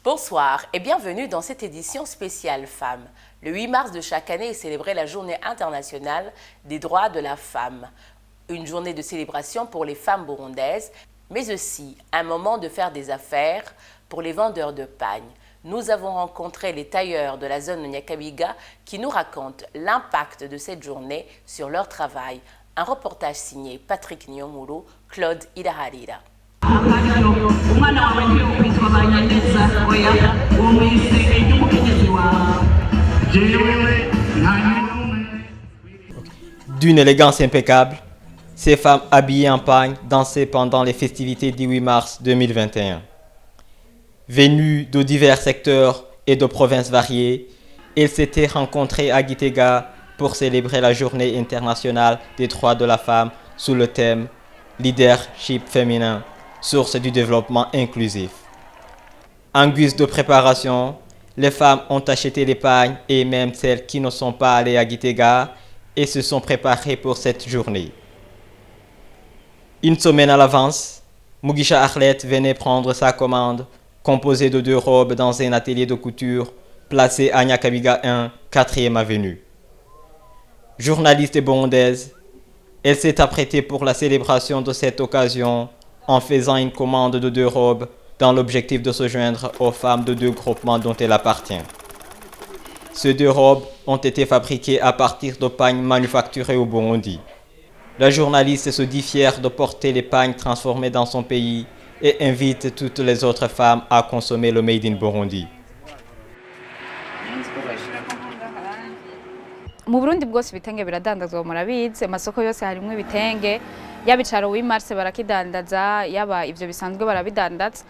Bonsoir et bienvenue dans cette édition spéciale Femmes. Le 8 mars de chaque année est célébrée la Journée internationale des droits de la femme. Une journée de célébration pour les femmes burundaises, mais aussi un moment de faire des affaires pour les vendeurs de pagne. Nous avons rencontré les tailleurs de la zone de Nyakabiga qui nous racontent l'impact de cette journée sur leur travail. Un reportage signé Patrick Nyomuru, Claude Idaharira. D'une élégance impeccable, ces femmes habillées en pagne dansaient pendant les festivités du 8 mars 2021. Venues de divers secteurs et de provinces variées, elles s'étaient rencontrées à Gitega pour célébrer la Journée internationale des droits de la femme sous le thème Leadership féminin, source du développement inclusif. En guise de préparation, les femmes ont acheté les pagnes et même celles qui ne sont pas allées à Gitega et se sont préparées pour cette journée. Une semaine à l'avance, Mugisha Arlet venait prendre sa commande, composée de 2 robes dans un atelier de couture placé à Nyakabiga 1, 4e avenue. Journaliste et burundaise, elle s'est apprêtée pour la célébration de cette occasion en faisant une commande de 2 robes dans l'objectif de se joindre aux femmes de 2 groupements dont elle appartient. Ces 2 robes ont été fabriquées à partir de pagnes manufacturées au Burundi. La journaliste se dit fière de porter les pagnes transformées dans son pays et invite toutes les autres femmes à consommer le Made in Burundi. Mu Burundi bwose ibitenge biradandazwa murabizi amasoko yose harimo ibitenge yabicaro w'imarse barakidandaza yaba ivyo bisanzwe barabidandaza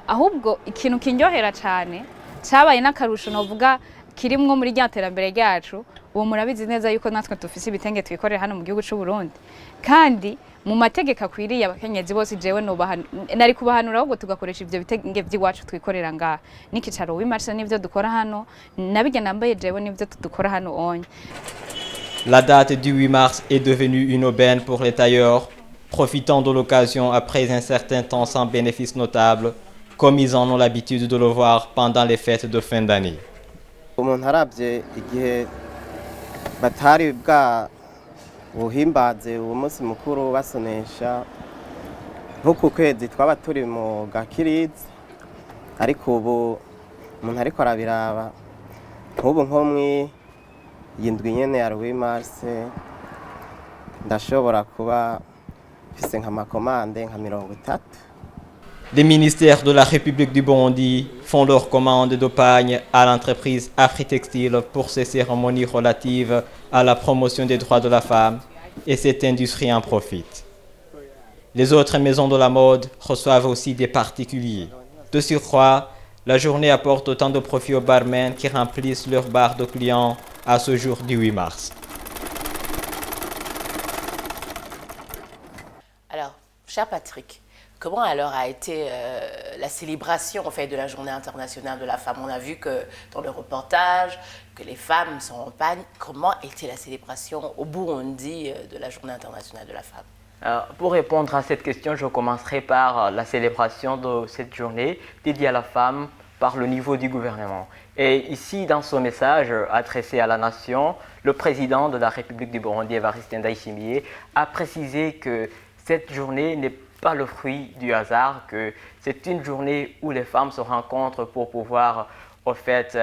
ahubwo ikintu kinyohera cyane cyabaye n'akarusho novuga kirimwo muri ryaterambere ryacu uwo murabizi neza yuko natwe dufise ibitenge twikorera hano mu gihugu cy'u Burundi kandi mu mategeko akwiriye abakenyezi bose jewe no nari kubahanura ahubwo tugakoresha ivyo bitenge by'iwacu twikorera ngaha n'ikicaro w'imarse n'ivyo dukora hano nabijya nambaye jewe n'ivyo dukora hano onye. La date du 8 mars est devenue une aubaine pour les tailleurs, profitant de l'occasion après un certain temps sans bénéfice notable, comme ils en ont l'habitude de le voir pendant les fêtes de fin d'année. Umuntu arabye igihe batari bwa buhimbaze uwo munsi mukuru basonesha nk'uku kwezi twaba turi mu gakirizi ariko ubu umuntu ariko arabiraba nk'ubu nko mw'iyindwi nyene ya 8 mars ndashobora kuba mfise nk'amakomande nka 30. Les ministères de la République du Burundi font leur commande de pagnes à l'entreprise Afritextile pour ces cérémonies relatives à la promotion des droits de la femme et cette industrie en profite. Les autres maisons de la mode reçoivent aussi des particuliers. De surcroît, la journée apporte autant de profit aux barmen qui remplissent leur bar de clients à ce jour du 8 mars. Alors, cher Patrick, comment alors a été la célébration en fait, de la Journée internationale de la femme? On a vu que dans le reportage que les femmes sont en pagne. Comment était la célébration au Burundi de la Journée internationale de la femme? Pour répondre à cette question, je commencerai par la célébration de cette journée dédiée à la femme par le niveau du gouvernement. Et ici, dans son message adressé à la nation, le président de la République du Burundi, Evariste Ndayishimiye, a précisé que cette journée n'est pas le fruit du hasard, que c'est une journée où les femmes se rencontrent pour pouvoir en fait,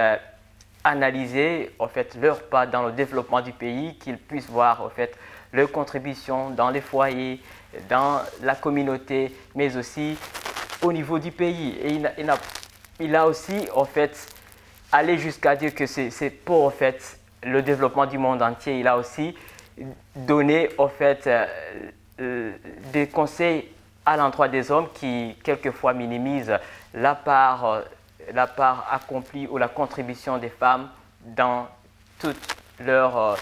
analyser en fait, leur pas dans le développement du pays, qu'ils puissent voir en fait, leur contribution dans les foyers, dans la communauté, mais aussi au niveau du pays. Et il a aussi en fait, allé jusqu'à dire que c'est pour en fait, le développement du monde entier. Il a aussi donné en fait, des conseils à l'endroit des hommes qui quelquefois minimisent la part accomplie ou la contribution des femmes dans tout leur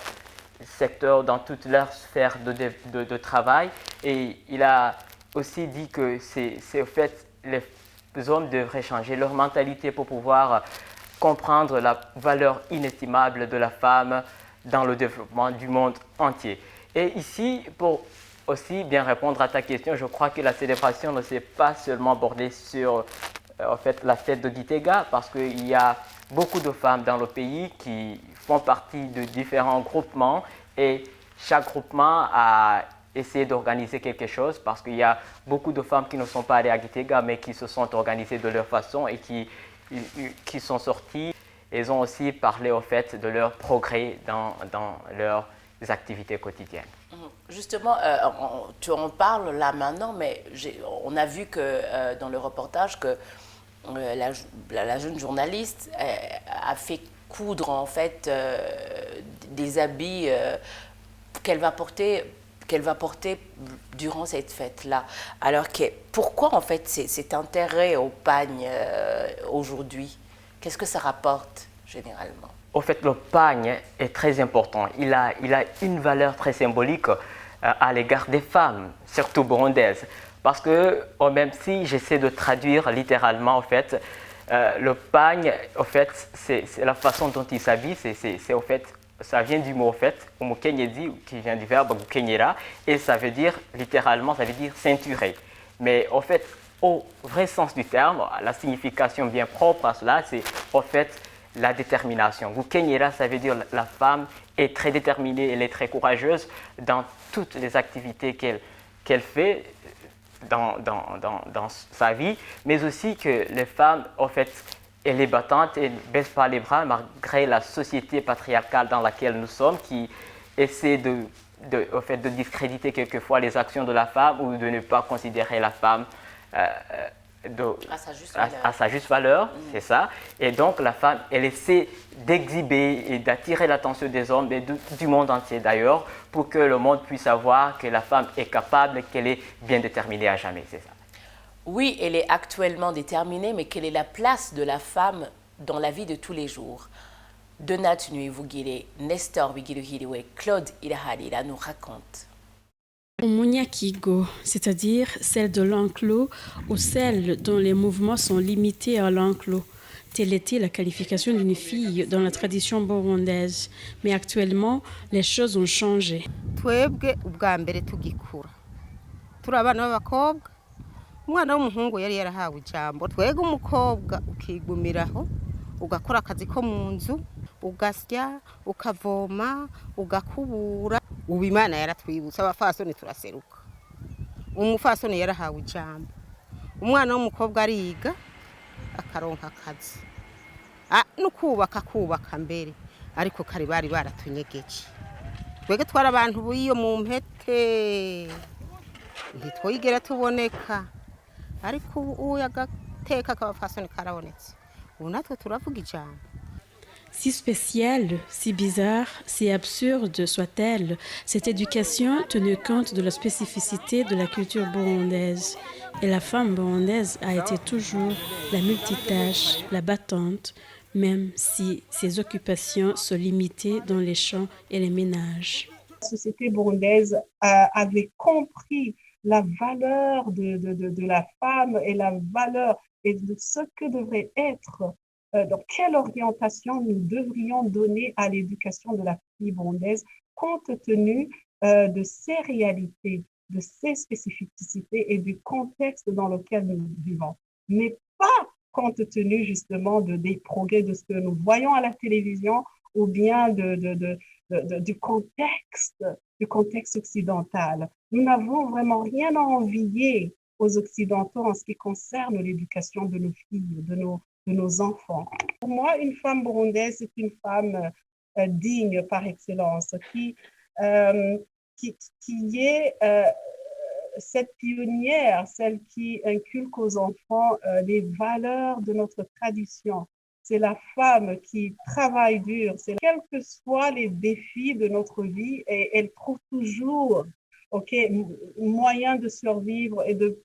secteur, dans toute leur sphère de travail. Et il a aussi dit que c'est au fait les hommes devraient changer leur mentalité pour pouvoir comprendre la valeur inestimable de la femme dans le développement du monde entier. Et ici, pour aussi bien répondre à ta question, je crois que la célébration ne s'est pas seulement bordée sur en fait, la fête de Gitega parce qu'il y a beaucoup de femmes dans le pays qui font partie de différents groupements et chaque groupement a essayé d'organiser quelque chose parce qu'il y a beaucoup de femmes qui ne sont pas allées à Gitega mais qui se sont organisées de leur façon et qui sont sorties. Elles ont aussi parlé au fait de leur progrès dans leurs activités quotidiennes. Justement, tu en parles là maintenant, mais on a vu que dans le reportage que la jeune journaliste a fait coudre en fait des habits qu'elle va porter durant cette fête-là. Alors pourquoi en fait cet intérêt au pagne aujourd'hui? Qu'est-ce que ça rapporte généralement? En fait, le pagne est très important. Il a une valeur très symbolique à l'égard des femmes, surtout burundaises. Parce que, même si j'essaie de traduire littéralement, en fait, le pagne, en fait, c'est la façon dont il s'habille. En fait, ça vient du mot, en fait, umukenyezi, qui vient du verbe gukenyera, et ça veut dire, littéralement, ça veut dire ceinturer. Mais en fait, au vrai sens du terme, la signification bien propre à cela, c'est en fait la détermination. Gukenyera, ça veut dire la femme est très déterminée, elle est très courageuse dans toutes les activités qu'elle fait dans sa vie, mais aussi que les femmes, en fait, elle est battante, elle ne baisse pas les bras malgré la société patriarcale dans laquelle nous sommes, qui essaie en fait, de discréditer quelquefois les actions de la femme ou de ne pas considérer la femme à sa juste valeur, c'est ça. Et donc la femme, elle essaie d'exhiber et d'attirer l'attention des hommes et du monde entier d'ailleurs, pour que le monde puisse savoir que la femme est capable, qu'elle est bien déterminée à jamais, c'est ça. Oui, elle est actuellement déterminée, mais quelle est la place de la femme dans la vie de tous les jours? Donat Nuivugile, Nestor Wigiluhiliwe, Claude Ilahalila nous raconte. Omunyakigo, c'est-à-dire celle de l'enclos ou celle dont les mouvements sont limités à l'enclos. Telle était la qualification d'une fille dans la tradition burundaise. Mais actuellement, les choses ont changé. Twebwe ubwa mbere tugikura turi abana b'abakobwa umwana w'umuhungu yari yarahawe ijambo twebwe umukobwa ukigumiraho ugakora akazi ko mu nzu ugasya ukavoma ugakubura ubu Imana yaratwibutsa abafasoni turaseruka umufasoni yarahawe ijambo umwana w'umukobwa ariga akaronka akazi kubaka mbere ariko kare bari baratunyegeje twege twara abantu buiyo mu mpete ntitwigera tuboneka ariko ubu yagateka kabafasoni karabonetse ubu natwe turavuga ijambo. Si spéciale, si bizarre, si absurde soit-elle, cette éducation tenait compte de la spécificité de la culture burundaise. Et la femme burundaise a été toujours la multitâche, la battante, même si ses occupations se limitaient dans les champs et les ménages. La société burundaise avait compris la valeur de la femme et la valeur et de ce que devrait être donc, quelle orientation nous devrions donner à l'éducation de la fille burundaise compte tenu de ses réalités, de ses spécificités et du contexte dans lequel nous vivons, mais pas compte tenu justement des progrès de ce que nous voyons à la télévision ou bien du contexte occidental. Nous n'avons vraiment rien à envier aux Occidentaux en ce qui concerne l'éducation de nos filles, de nos enfants. Pour moi, une femme burundaise, c'est une femme digne par excellence, qui est cette pionnière, celle qui inculque aux enfants les valeurs de notre tradition. C'est la femme qui travaille dur, quels que soient les défis de notre vie, et elle trouve toujours moyen de survivre et de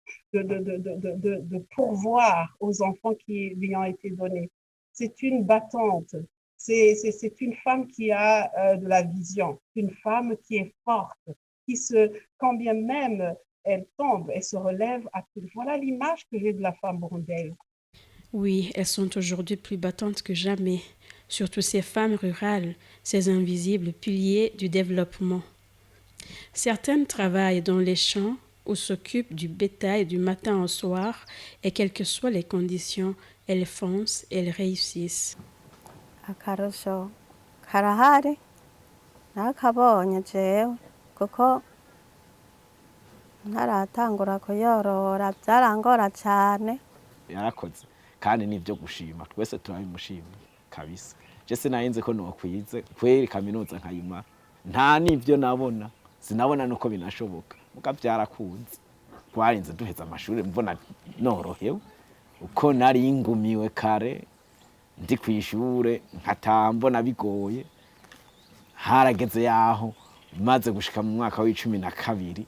pourvoir aux enfants qui lui ont été donnés. C'est une battante, c'est une femme qui a de la vision, une femme qui est forte, quand bien même elle tombe, elle se relève à tout. Voilà l'image que j'ai de la femme burundaise. Oui, elles sont aujourd'hui plus battantes que jamais, surtout ces femmes rurales, ces invisibles piliers du développement. Certaines travaillent dans les champs ou s'occupe du bétail du matin au soir et quelles que soient les conditions, elles foncent, elles réussissent. akarusho karahari nakabonye jewe kuko ntaratangura kuyorora byarangora cyane. Yarakoze kandi nivyo gushima twese turabimushimiye kabisa. Je sinarinze ko nokwize kweri kaminuza nkayuma nta nivyo nabona sinabona nuko binashoboka muga byarakunze twarinze duheza amashuri mbona norohewe uko nari ingumiwe kare ndi kwishure nkatambona bigoye harageze yaho maze gushika mu mwaka w'12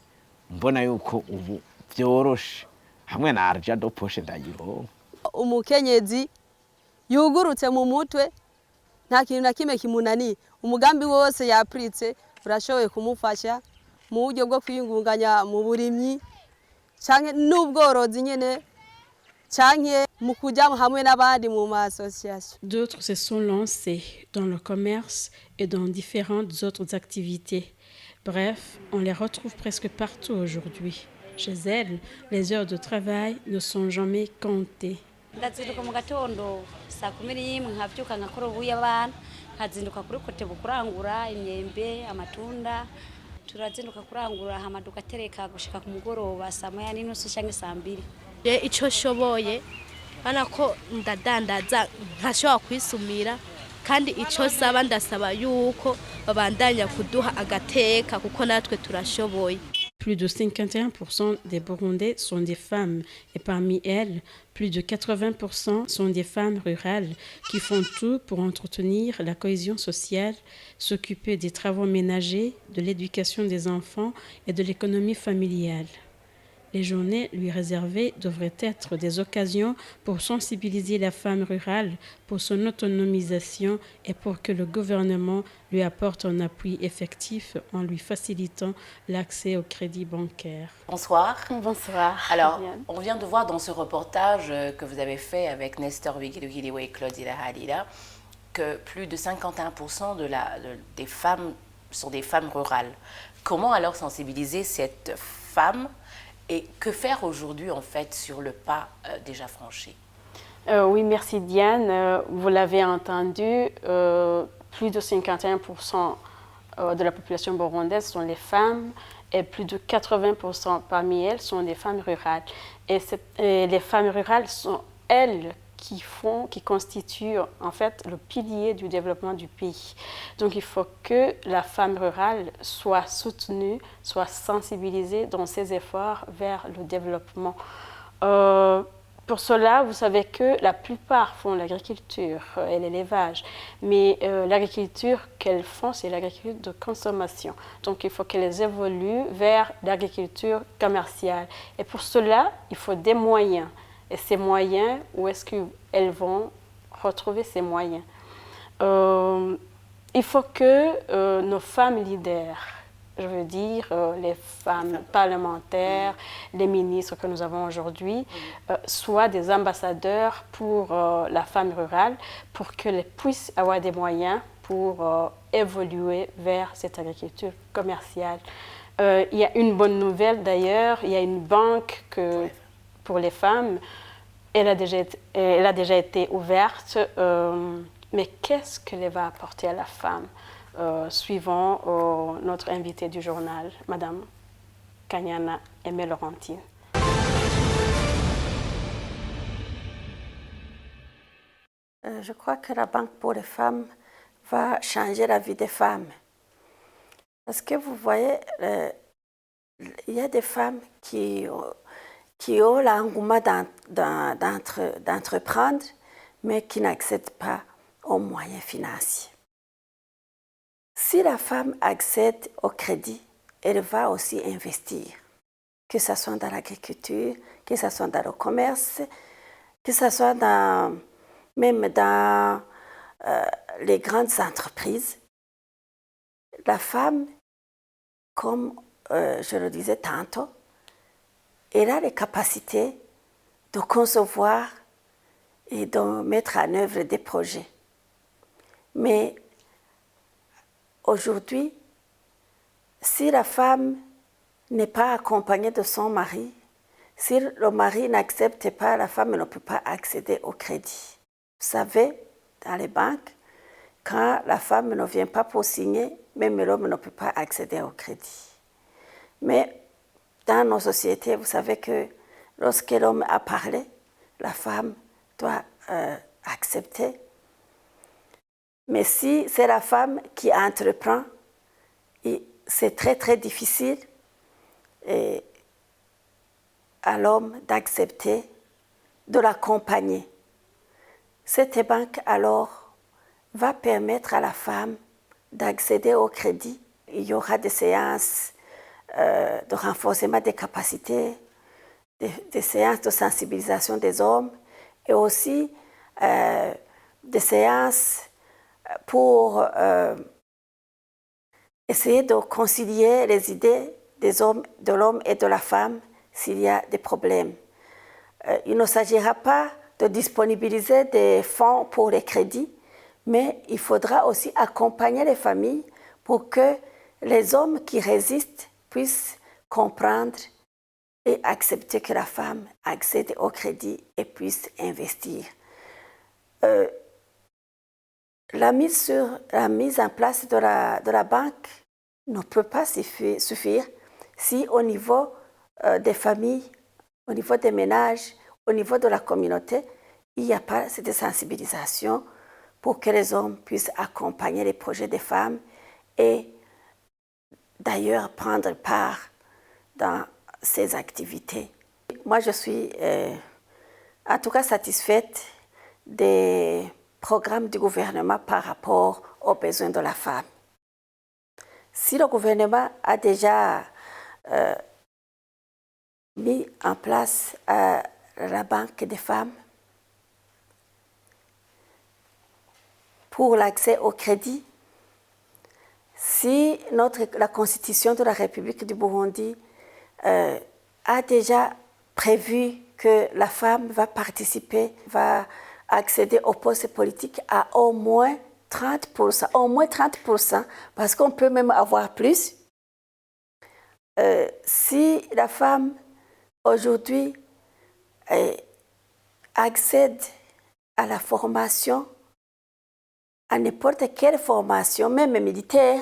mbona yuko ubu byoroshe hamwe na arja do poshe ndayironka. Umukenyezi yugurutse mu mutwe nta kintu na kimwe kimunani umugambi wose yapritse urashoboye kumufasha mu buryo bwo kwiyungunganya mu burimyi canke n'ubworozi nyene canke mu kujya hamwe n'abandi mu association. D'autres se sont lancés dans le commerce et dans différentes autres activités. Bref, on les retrouve presque partout aujourd'hui. Chez elles, les heures de travail ne sont jamais comptées. Ndazinduka mu gatondo saa 11 nkavyuka ngakora ubuye abana nkazinduka kuri kote bukurangura imyembe amatunda turazinduka kurangura hamaduka tereka gushika ku mugoroba saa 1:30 canke saa 2. Ico shoboye bana ko ndadandaza nkashobora kwisumira kandi ico saba ndasaba yuko babandanya kuduha agateka kuko natwe turashoboye. Plus de 51% des Burundais sont des femmes et parmi elles, plus de 80% sont des femmes rurales qui font tout pour entretenir la cohésion sociale, s'occuper des travaux ménagers, de l'éducation des enfants et de l'économie familiale. Les journées lui réservées devraient être des occasions pour sensibiliser la femme rurale pour son autonomisation et pour que le gouvernement lui apporte un appui effectif en lui facilitant l'accès au crédit bancaire. Bonsoir. Bonsoir. Alors, on vient de voir dans ce reportage que vous avez fait avec Nestor Vigilogiliwe et Claudine Halila que plus de 51% des femmes sont des femmes rurales. Comment alors sensibiliser cette femme et que faire aujourd'hui en fait sur le pas déjà franchi? Oui, merci Diane. Vous l'avez entendu, plus de 51% de la population burundaise sont les femmes et plus de 80% parmi elles sont des femmes rurales. Et les femmes rurales sont elles qui constituent en fait le pilier du développement du pays. Donc il faut que la femme rurale soit soutenue, soit sensibilisée dans ses efforts vers le développement. Pour cela, vous savez que la plupart font l'agriculture et l'élevage, mais l'agriculture qu'elles font, c'est l'agriculture de consommation. Donc il faut qu'elles évoluent vers l'agriculture commerciale. Et pour cela, il faut des moyens. Et ces moyens, où est-ce qu'elles vont retrouver ces moyens? Il faut que nos femmes leaders, je veux dire les femmes parlementaires, les ministres que nous avons aujourd'hui, soient des ambassadeurs pour la femme rurale, pour qu'elles puissent avoir des moyens pour évoluer vers cette agriculture commerciale. Il y a une bonne nouvelle d'ailleurs, il y a une banque pour les femmes, elle a déjà été ouverte, mais qu'est-ce qu'elle va apporter à la femme? Suivant notre invitée du journal, Madame Kanyana Aimé Laurentine. Je crois que la Banque pour les femmes va changer la vie des femmes. Parce que vous voyez, il y a des femmes qui ont l'engouement d'entreprendre, mais qui n'accèdent pas aux moyens financiers. Si la femme accède au crédit, elle va aussi investir, que ce soit dans l'agriculture, que ce soit dans le commerce, que ce soit même dans les grandes entreprises. La femme, comme je le disais tantôt, elle a les capacités de concevoir et de mettre en œuvre des projets. Mais aujourd'hui, si la femme n'est pas accompagnée de son mari, si le mari n'accepte pas, la femme ne peut pas accéder au crédit. Vous savez, dans les banques, quand la femme ne vient pas pour signer, même l'homme ne peut pas accéder au crédit. Mais dans nos sociétés, vous savez que lorsque l'homme a parlé, la femme doit accepter. Mais si c'est la femme qui entreprend, c'est très très difficile à l'homme d'accepter, de l'accompagner. Cette banque alors va permettre à la femme d'accéder au crédit. Il y aura des séances de renforcement des capacités, des séances de sensibilisation des hommes et aussi des séances pour essayer de concilier les idées des hommes, de l'homme et de la femme s'il y a des problèmes. Il ne s'agira pas de disponibiliser des fonds pour les crédits, mais il faudra aussi accompagner les familles pour que les hommes qui résistent puissent comprendre et accepter que la femme accède au crédit et puisse investir. La mise en place de la banque ne peut pas suffire si au niveau des familles, au niveau des ménages, au niveau de la communauté, il n'y a pas cette sensibilisation pour que les hommes puissent accompagner les projets des femmes et d'ailleurs prendre part dans ces activités. Moi, je suis en tout cas satisfaite des programmes du gouvernement par rapport aux besoins de la femme. Si le gouvernement a déjà mis en place la banque des femmes pour l'accès au crédit, si la Constitution de la République du Burundi a déjà prévu que la femme va participer, va accéder aux postes politiques à au moins 30%, parce qu'on peut même avoir plus. Si la femme aujourd'hui accède à la formation, à n'importe quelle formation, même militaire,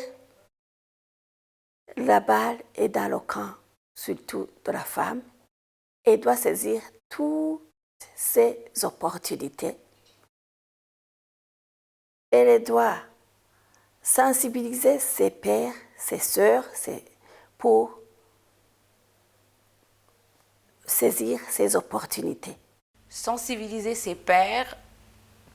la balle est dans le camp, surtout de la femme, et doit saisir toutes ces opportunités. Elle doit sensibiliser ses pères, ses sœurs, pour saisir ces opportunités. Sensibiliser ses pères,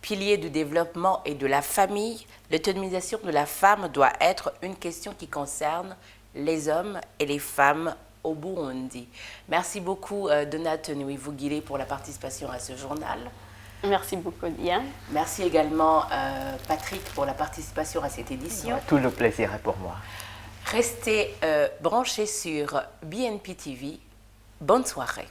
pilier du développement et de la famille, l'autonomisation de la femme doit être une question qui concerne les hommes et les femmes au Burundi. Merci beaucoup Donate Nuivugile pour la participation à ce journal. Merci beaucoup Diane. Merci également Patrick pour la participation à cette édition. Tout le plaisir est pour moi. Restez branchés sur BNP TV. Bonne soirée.